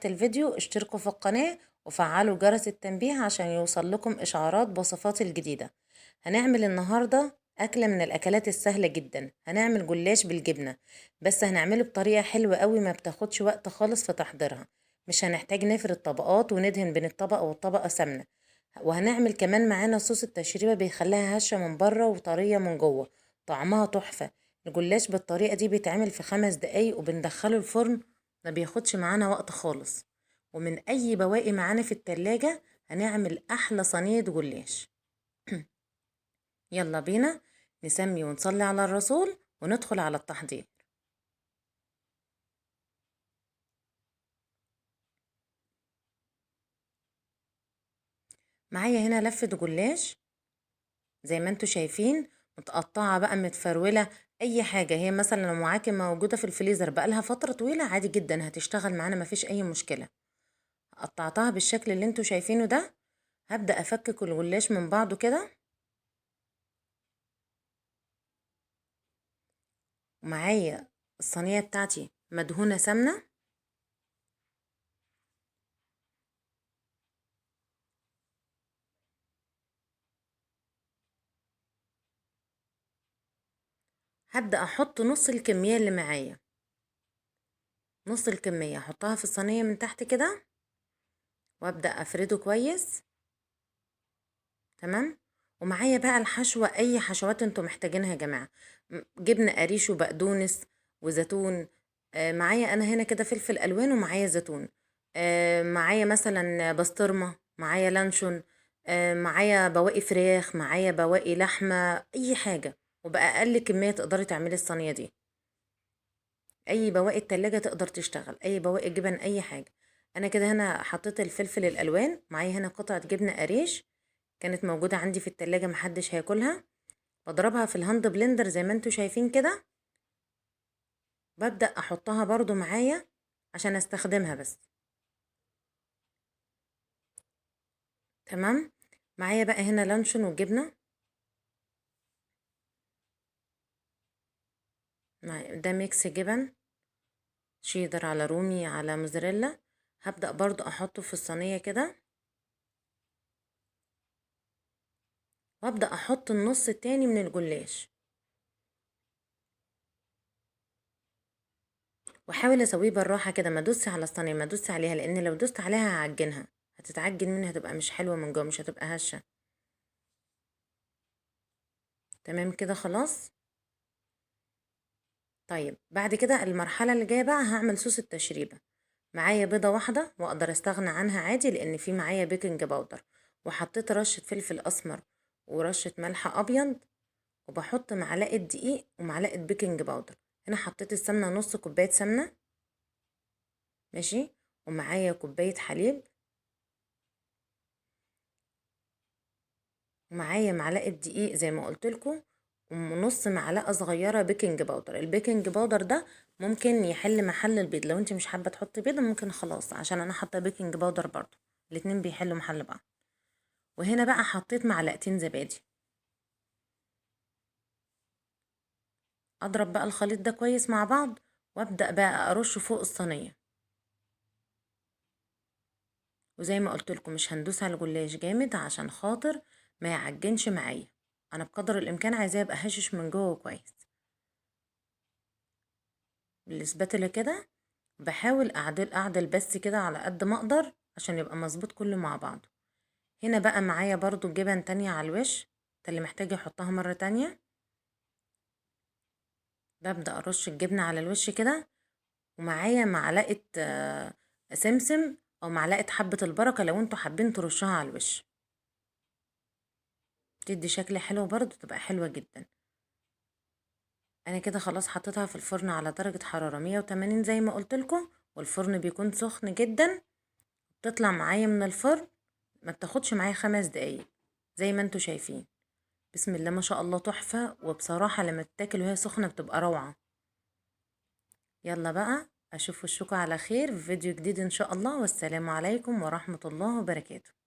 الفيديو اشتركوا في القناة وفعلوا جرس التنبيه عشان يوصل لكم إشعارات بوصفاتي الجديدة. هنعمل النهاردة أكلة من الأكلات السهلة جدا، هنعمل جلاش بالجبنة. بس هنعمله بطريقة حلوة قوي ما بتاخدش وقت خالص في تحضيرها. مش هنحتاج نفرد طبقات وندهن بين الطبقة والطبقة سمنة. وهنعمل كمان معانا صوص التشريبة بيخليها هشة من بره وطرية من جوه، طعمها تحفة. الجلاش بالطريقة دي بيتعمل في 5 دقايق وبندخله الفرن، ما بياخدش معانا وقت خالص. ومن اي بواقي معانا في التلاجة هنعمل احلى صينية جلاش. يلا بينا نسمي ونصلي على الرسول وندخل على التحضير. معايا هنا لفة جلاش زي ما انتوا شايفين، متقطعة بقى متفرولة. اي حاجة هي مثلا لو معاكي موجودة في الفريزر بقالها فترة طويلة عادي جدا هتشتغل معانا، مفيش اي مشكلة. قطعتها بالشكل اللي انتوا شايفينه ده. هبدأ افكك الجلاش من بعضه كده. ومعايا الصينية بتاعتي مدهونة سمنة. هبدأ احط نص الكمية اللي معايا، نص الكمية احطها في الصينية من تحت كده وابدأ افرده كويس. تمام. ومعايا بقى الحشوة، اي حشوات انتوا محتاجينها يا جماعة. جبنة قريش وبقدونس وزيتون. معايا انا هنا كده فلفل الوان ومعايا زيتون. معايا مثلا بسطرمة، معايا لانشون. معايا بواقي فراخ، معايا بواقي لحمة، اي حاجة. وبأقل كمية تقدري تعملي الصينية دي. اي بواقي التلاجة تقدر تشتغل، اي بواقي جبن، اي حاجة. انا كده هنا حطيت الفلفل الالوان، معايا هنا قطعة جبنة قريش كانت موجودة عندي في التلاجة محدش هياكلها. بضربها في الهاند بلندر زي ما انتوا شايفين كده. ببدأ احطها برضو معايا عشان استخدمها بس. تمام. معايا بقى هنا لانشون وجبنة. ده ميكس جبن شيدر على رومي على موزاريلا. هبدأ برضو احطه في الصينية كده، وابدأ احط النص التاني من الجلاش واحاول اسويه بالراحه كده، ما ادوسش على الصينيه، ما ادوسش عليها، لان لو دوست عليها هعجنها، هتتعجن مني، هتبقى مش حلوه من جوه، مش هتبقى هشه. تمام كده خلاص. طيب بعد كده المرحله اللي جايه بقى هعمل صوص التشريبه. معايا بيضه واحده واقدر استغنى عنها عادي لان في معايا بيكنج باودر، وحطيت رشه فلفل اسمر ورشه ملح ابيض، وبحط معلقه دقيق ومعلقه بيكنج باودر. هنا حطيت السمنه، نص كوبايه سمنه. ماشي. ومعايا كوبايه حليب، ومعايا معلقه دقيق زي ما قلت لكم، ونص معلقه صغيره بيكنج باودر. البيكنج باودر ده ممكن يحل محل البيض، لو انت مش حابه تحطي بيض ممكن خلاص، عشان انا حاطه بيكنج باودر برضو. الاتنين بيحلوا محل بعض. وهنا بقى حطيت معلقتين زبادي. اضرب بقى الخليط ده كويس مع بعض، وابدا بقى ارش فوق الصينيه. وزي ما قلت لكم مش هندوس على الجلاش جامد عشان خاطر ما يعجنش معايا. انا بقدر الامكان عايزاه يبقى هشش من جوه كويس. بالسباتولا كده بحاول اعدل بس كده على قد ما اقدر عشان يبقى مظبوط كله مع بعضه. هنا بقى معايا برضو جبن تانية على الوش، ده اللي محتاجة احطها مرة تانية. ببدأ ارش الجبنة على الوش كده. ومعايا معلقة سمسم او معلقة حبة البركة لو انتوا حابين ترشوها على الوش، تدي شكل حلو برضو، تبقى حلوة جدا. انا كده خلاص حطيتها في الفرن على درجة حرارة 180 زي ما قلت لكم، والفرن بيكون سخن جدا. بتطلع معايا من الفرن ما بتاخدش معايا 5 دقايق زي ما انتوا شايفين. بسم الله ما شاء الله، تحفة. وبصراحة لما تتاكل وهي سخنة بتبقى روعة. يلا بقى اشوف وشكوا على خير في فيديو جديد ان شاء الله، والسلام عليكم ورحمة الله وبركاته.